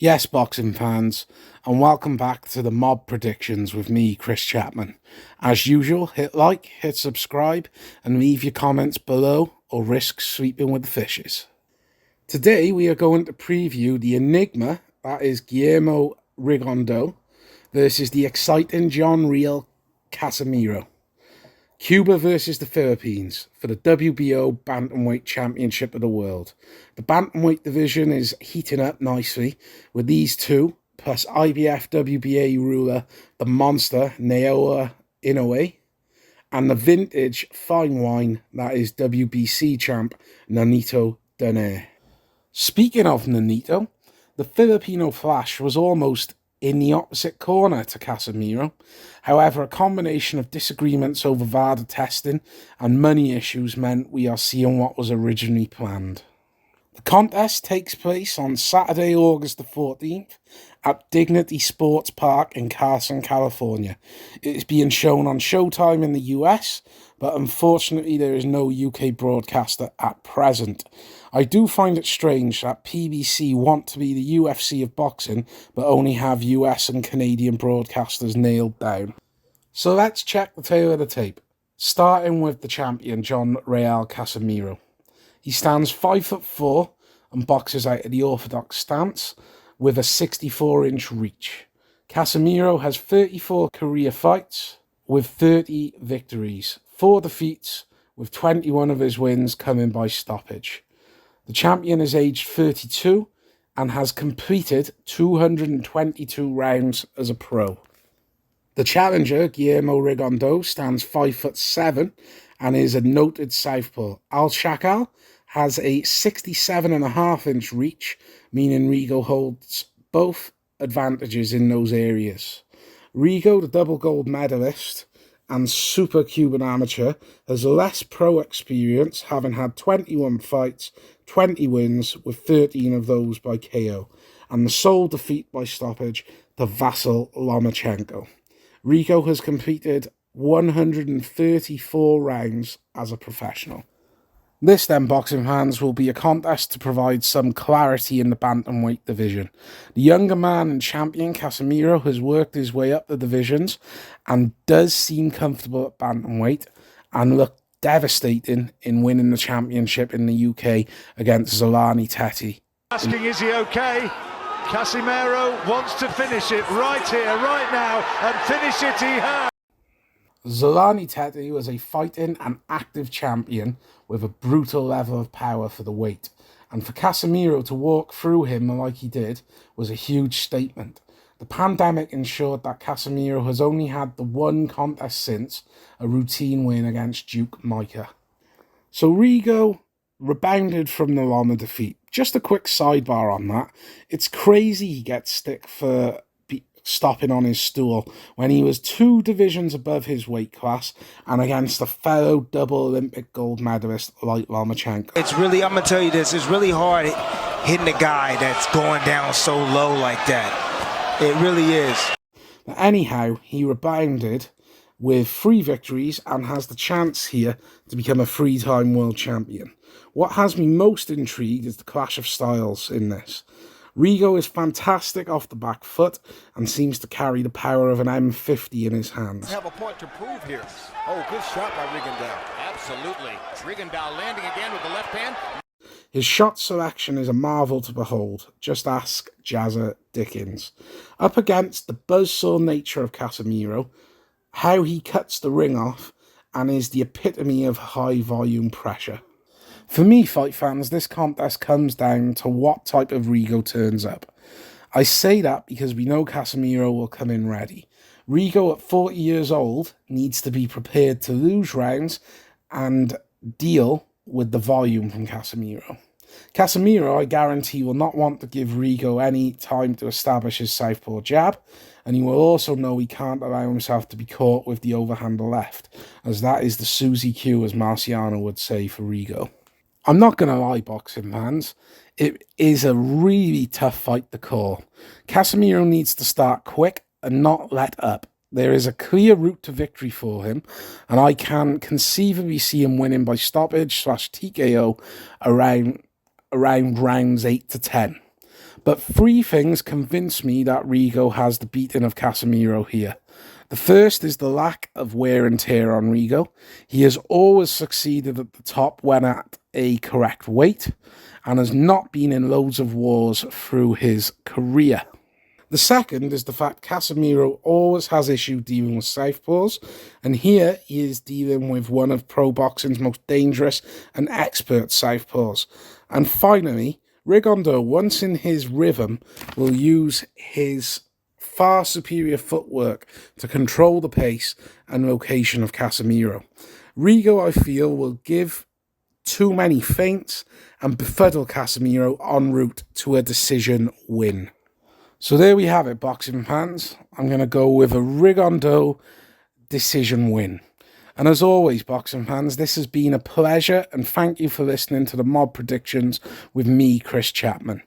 Yes, boxing fans, and welcome back to the Mob Predictions with me, Chris Chapman. As usual, hit like, hit subscribe, and leave your comments below or risk sweeping with the fishes. Today we are going to preview the enigma that is Guillermo Rigondeaux versus the exciting John Riel Casimero. Cuba versus the Philippines for the WBO Bantamweight Championship of the World. The Bantamweight division is heating up nicely with these two, plus IBF WBA ruler, the monster Naoya Inoue, and the vintage fine wine that is WBC champ Nonito Donaire. Speaking of Nonito, the Filipino Flash was almost in the opposite corner to Casimero. However, a combination of disagreements over VADA testing and money issues meant we are seeing what was originally planned. The contest takes place on Saturday, August the 14th at Dignity Sports Park in Carson, California. It is being shown on Showtime in the US, but unfortunately there is no UK broadcaster at present. I do find it strange that PBC want to be the UFC of boxing, but only have US and Canadian broadcasters nailed down. So let's check the tail of the tape, starting with the champion John Riel Casimero. He stands 5'4" and boxes out of the orthodox stance with a 64-inch reach. Casimero has 34 career fights with 30 victories, 4 defeats, with 21 of his wins coming by stoppage. The champion is aged 32 and has completed 222 rounds as a pro. The challenger, Guillermo Rigondeaux, stands 5'7" and is a noted southpaw. Al Shakal has a 67.5-inch reach, meaning Rigo holds both advantages in those areas. Rigo, the double gold medalist and super Cuban amateur, has less pro experience, having had 21 fights, 20 wins, with 13 of those by KO, and the sole defeat by stoppage to Vasyl Lomachenko. Rigo has completed 134 rounds as a professional. This then, boxing fans, will be a contest to provide some clarity in the bantamweight division. The younger man and champion Casimero has worked his way up the divisions and does seem comfortable at bantamweight and looked devastating in winning the championship in the UK against Zolani Teti. Asking, is he okay? Casimero wants to finish it right here, right now, and finish it he has. Zolani Teti was a fighting and active champion with a brutal level of power for the weight, and for Casimero to walk through him like he did was a huge statement. The pandemic ensured that Casimero has only had the one contest since, a routine win against Duke Micah. So Rigo rebounded from the Loma defeat. Just a quick sidebar on that. It's crazy he gets stick for stopping on his stool when he was 2 divisions above his weight class and against a fellow double Olympic gold medalist like Lomachenko. It's really, I'm going to tell you this, it's really hard hitting a guy that's going down so low like that. It really is. But anyhow, he rebounded with 3 victories and has the chance here to become a 3-time world champion. What has me most intrigued is the clash of styles in this. Rigo is fantastic off the back foot and seems to carry the power of an M50 in his hands. Have a point to prove here. Oh, good shot by Rigondeaux. Absolutely. Rigondeaux landing again with the left hand. His shot selection is a marvel to behold. Just ask Jazza Dickens. Up against the buzzsaw nature of Casimero, how he cuts the ring off and is the epitome of high volume pressure. For me, fight fans, this contest comes down to what type of Rigo turns up. I say that because we know Casimero will come in ready. Rigo, at 40 years old, needs to be prepared to lose rounds and deal with the volume from Casimero. Casimero, I guarantee, will not want to give Rigo any time to establish his southpaw jab, and he will also know he can't allow himself to be caught with the overhand left, as that is the Susie Q, as Marciano would say, for Rigo. I'm not going to lie, boxing fans, it is a really tough fight to call. Casimero needs to start quick and not let up. There is a clear route to victory for him, and I can conceivably see him winning by stoppage / TKO around rounds 8 to 10. But three things convince me that Rigo has the beating of Casimero here. The first is the lack of wear and tear on Rigo. He has always succeeded at the top when at a correct weight and has not been in loads of wars through his career. The second is the fact Casimero always has issue dealing with southpaws, and here he is dealing with one of pro boxing's most dangerous and expert southpaws. And finally, Rigondeaux, once in his rhythm, will use his far superior footwork to control the pace and location of Casimero. Rigo, I feel, will give too many feints and befuddle Casimero en route to a decision win. So there we have it, boxing fans. I'm going to go with a Rigondeaux decision win. And as always, boxing fans, this has been a pleasure, and thank you for listening to the Mob Predictions with me, Chris Chapman.